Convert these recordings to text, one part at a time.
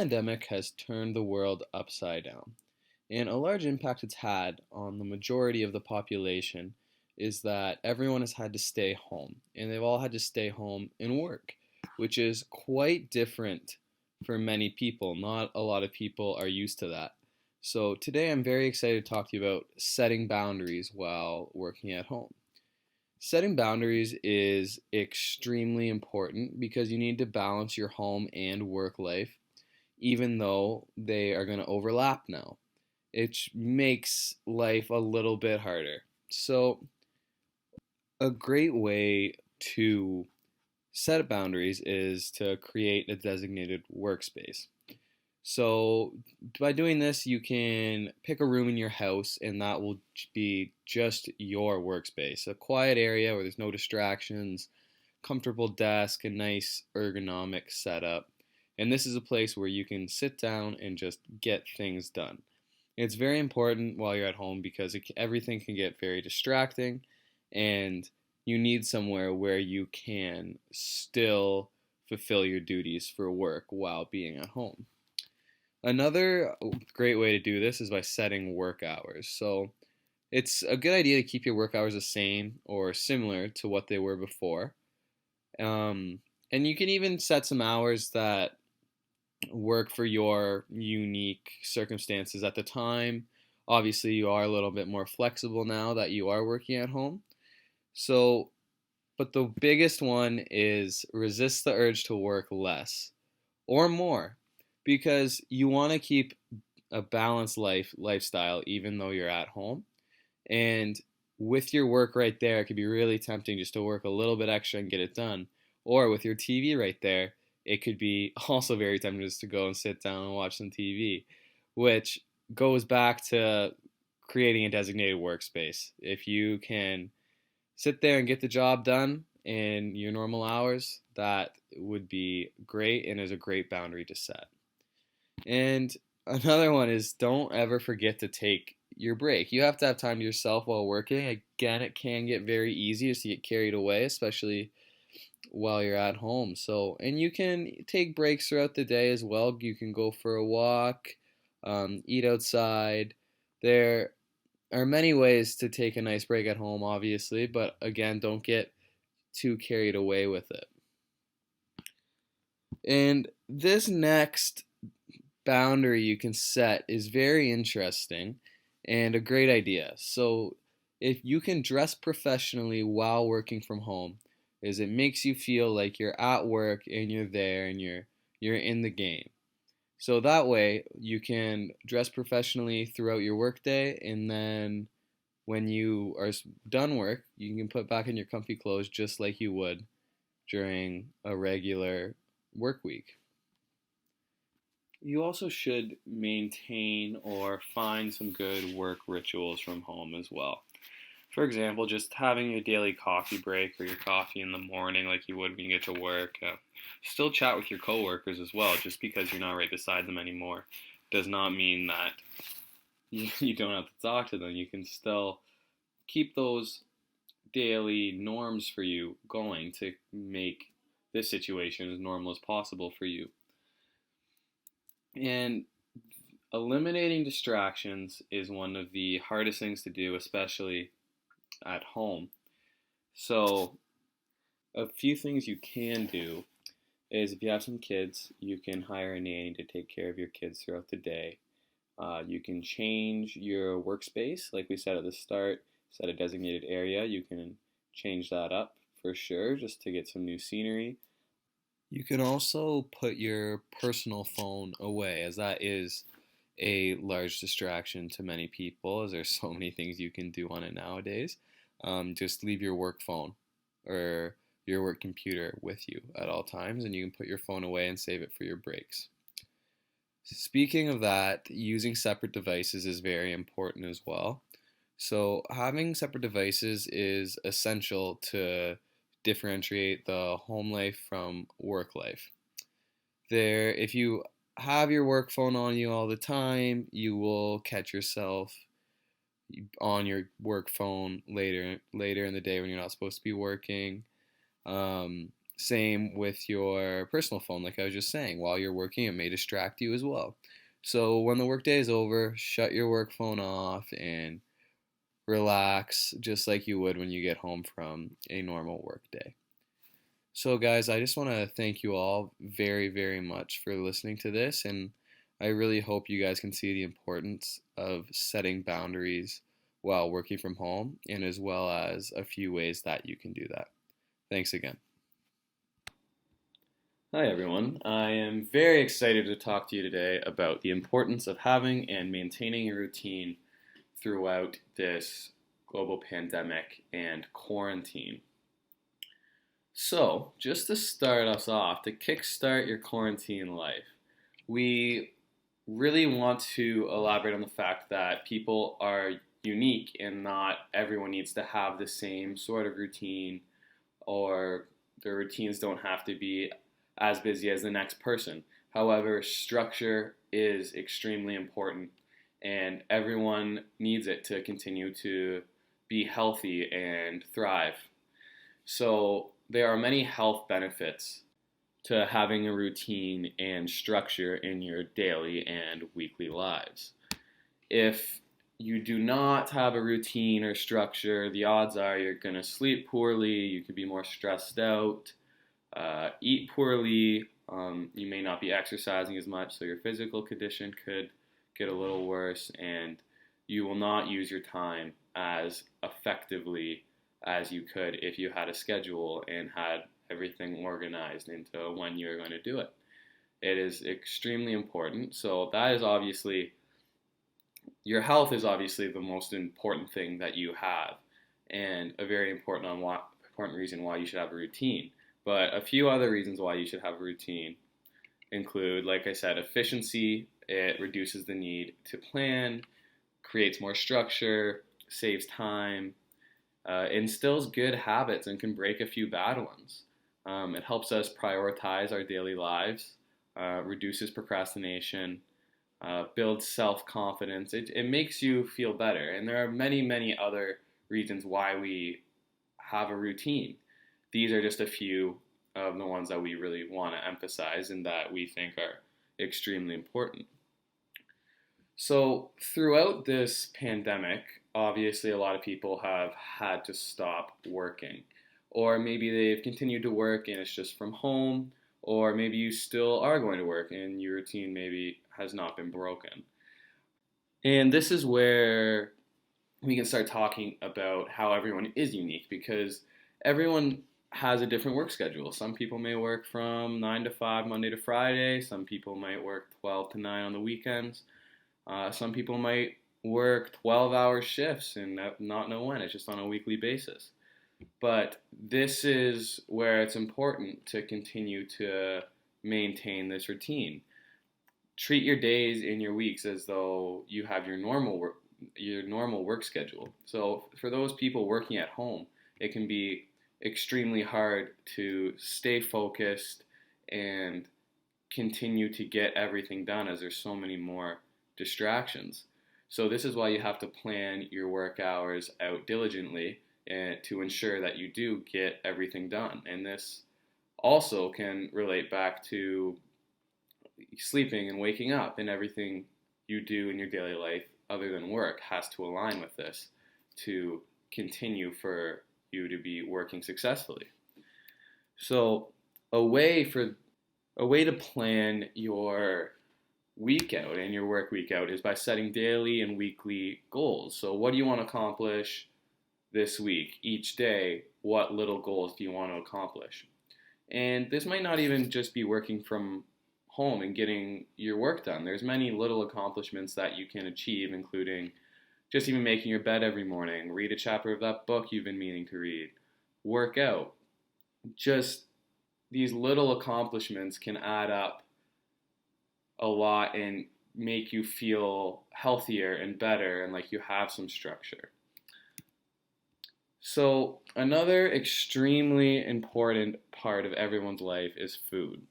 pandemic has turned the world upside down, and a large impact it's had on the majority of the population is that everyone has had to stay home, and they've all had to stay home and work, which is quite different for many people. Not a lot of people are used to that. So today I'm very excited to talk to you about setting boundaries while working at home. Setting boundaries is extremely important because you need to balance your home and work life, even though they are going to overlap now. It makes life a little bit harder. So, a great way to set boundaries is to create a designated workspace. So, by doing this, you can pick a room in your house, and that will be just your workspace. A quiet area where there's no distractions, comfortable desk, a nice ergonomic setup. And this is a place where you can sit down and just get things done. It's very important while you're at home because everything can get very distracting, and you need somewhere where you can still fulfill your duties for work while being at home. Another great way to do this is by setting work hours. So it's a good idea to keep your work hours the same or similar to what they were before. Um, and you can even set some hours that work for your unique circumstances at the time. Obviously, you are a little bit more flexible now that you are working at home. So, but the biggest one is resist the urge to work less or more because you want to keep a balanced lifestyle even though you're at home. And with your work right there, it could be really tempting just to work a little bit extra and get it done. Or with your TV right there, it could be also very tempting just to go and sit down and watch some TV, which goes back to creating a designated workspace. If you can sit there and get the job done in your normal hours, that would be great and is a great boundary to set. And another one is don't ever forget to take your break. You have to have time to yourself while working. Again, it can get very easy just to get carried away, especially while you're at home. So, and you can take breaks throughout the day as well. You can go for a walk, eat outside. There are many ways to take a nice break at home, obviously, but again, don't get too carried away with it. And this next boundary you can set is very interesting and a great idea. So, if you can dress professionally while working from home, is it makes you feel like you're at work and you're there and you're in the game. So that way you can dress professionally throughout your workday, and then when you are done work, you can put back in your comfy clothes just like you would during a regular work week. You also should maintain or find some good work rituals from home as well. For example, just having your daily coffee break or your coffee in the morning like you would when you get to work. Still chat with your coworkers as well. Just because you're not right beside them anymore does not mean that you don't have to talk to them. You can still keep those daily norms for you going to make this situation as normal as possible for you. And eliminating distractions is one of the hardest things to do, especially at home. So, a few things you can do is if you have some kids, you can hire a nanny to take care of your kids throughout the day. You can change your workspace, like we said at the start, set a designated area. You can change that up for sure just to get some new scenery. You can also put your personal phone away, as that is a large distraction to many people, as there's so many things you can do on it nowadays. Just leave your work phone or your work computer with you at all times, and you can put your phone away and save it for your breaks. Speaking of that, using separate devices is very important as well. So, having separate devices is essential to differentiate the home life from work life. If you have your work phone on you all the time, you will catch yourself on your work phone later in the day when you're not supposed to be working. Same with your personal phone, like I was just saying. While you're working, it may distract you as well. So when the workday is over, shut your work phone off and relax just like you would when you get home from a normal work day. So, guys, I just want to thank you all very, very much for listening to this, and I really hope you guys can see the importance of setting boundaries while working from home, and as well as a few ways that you can do that. Thanks again. Hi, everyone. I am very excited to talk to you today about the importance of having and maintaining a routine throughout this global pandemic and quarantine. So, just to start us off, to kickstart your quarantine life, we really want to elaborate on the fact that people are unique and not everyone needs to have the same sort of routine, or their routines don't have to be as busy as the next person. However, structure is extremely important and everyone needs it to continue to be healthy and thrive. So, there are many health benefits to having a routine and structure in your daily and weekly lives. If you do not have a routine or structure, the odds are you're going to sleep poorly, you could be more stressed out, eat poorly, you may not be exercising as much, so your physical condition could get a little worse, and you will not use your time as effectively as you could if you had a schedule and had everything organized into when you're going to do it. It is extremely important. So that is obviously, your health is obviously the most important thing that you have, and a very important reason why you should have a routine. But a few other reasons why you should have a routine include, like I said, efficiency. It reduces the need to plan, creates more structure, saves time, instills good habits and can break a few bad ones. It helps us prioritize our daily lives, reduces procrastination, builds self-confidence. It makes you feel better. And there are many, many other reasons why we have a routine. These are just a few of the ones that we really want to emphasize and that we think are extremely important. So throughout this pandemic, obviously a lot of people have had to stop working. Or maybe they've continued to work and it's just from home, or maybe you still are going to work and your routine maybe has not been broken. And this is where we can start talking about how everyone is unique, because everyone has a different work schedule. Some people may work from 9 to 5 Monday to Friday. Some people might work 12 to 9 on the weekends. Some people might work 12-hour shifts and not know when. It's just on a weekly basis. But this is where it's important to continue to maintain this routine. Treat your days and your weeks as though you have your normal work schedule. So for those people working at home, it can be extremely hard to stay focused and continue to get everything done as there's so many more distractions. So this is why you have to plan your work hours out diligently and to ensure that you do get everything done. And this also can relate back to sleeping and waking up, and everything you do in your daily life other than work has to align with this to continue for you to be working successfully. So a way to plan your week out and your work week out is by setting daily and weekly goals. So what do you want to accomplish this week? Each day, what little goals do you want to accomplish? And this might not even just be working from home and getting your work done. There's many little accomplishments that you can achieve, including just even making your bed every morning, read a chapter of that book you've been meaning to read, work out. Just these little accomplishments can add up a lot and make you feel healthier and better and like you have some structure. So another extremely important part of everyone's life is food.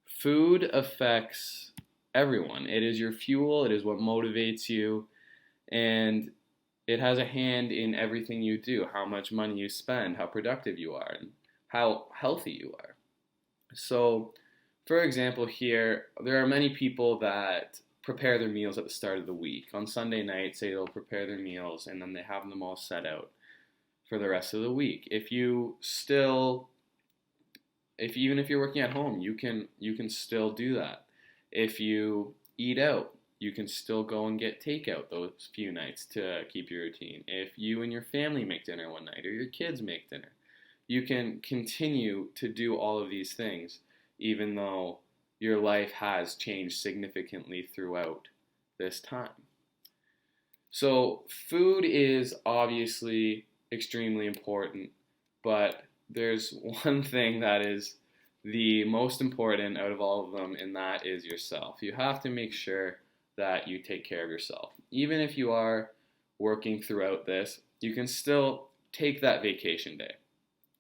Food affects everyone. It is your fuel, it is what motivates you, and it has a hand in everything you do, how much money you spend, how productive you are, and how healthy you are. So, for example, here, there are many people that prepare their meals at the start of the week. On Sunday night, say they'll prepare their meals and then they have them all set out for the rest of the week. If even if you're working at home, you can still do that. If you eat out, you can still go and get takeout those few nights to keep your routine. If you and your family make dinner one night or your kids make dinner, you can continue to do all of these things even though your life has changed significantly throughout this time. So, food is obviously extremely important, but there's one thing that is the most important out of all of them, and that is yourself. You have to make sure that you take care of yourself. Even if you are working throughout this, you can still take that vacation day.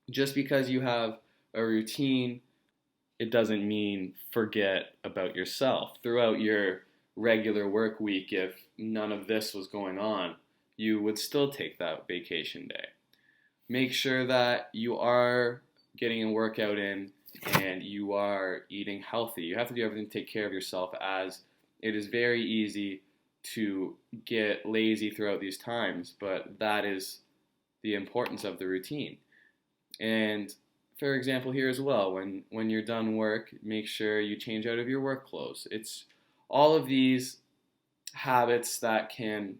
Just because you have a routine, it doesn't mean forget about yourself. Throughout your regular work week, if none of this was going on, you would still take that vacation day. Make sure that you are getting a workout in and you are eating healthy. You have to do everything to take care of yourself, as it is very easy to get lazy throughout these times, but that is the importance of the routine. And for example, here as well, when you're done work, make sure you change out of your work clothes. It's all of these habits that can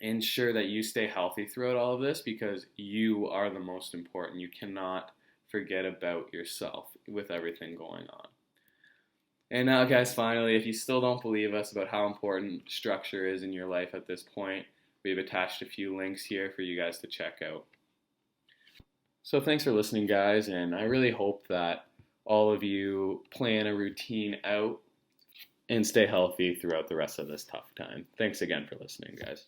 ensure that you stay healthy throughout all of this, because you are the most important. You cannot forget about yourself with everything going on. And now, guys, finally, if you still don't believe us about how important structure is in your life at this point, we've attached a few links here for you guys to check out. So thanks for listening, guys, and I really hope that all of you plan a routine out and stay healthy throughout the rest of this tough time. Thanks again for listening, guys.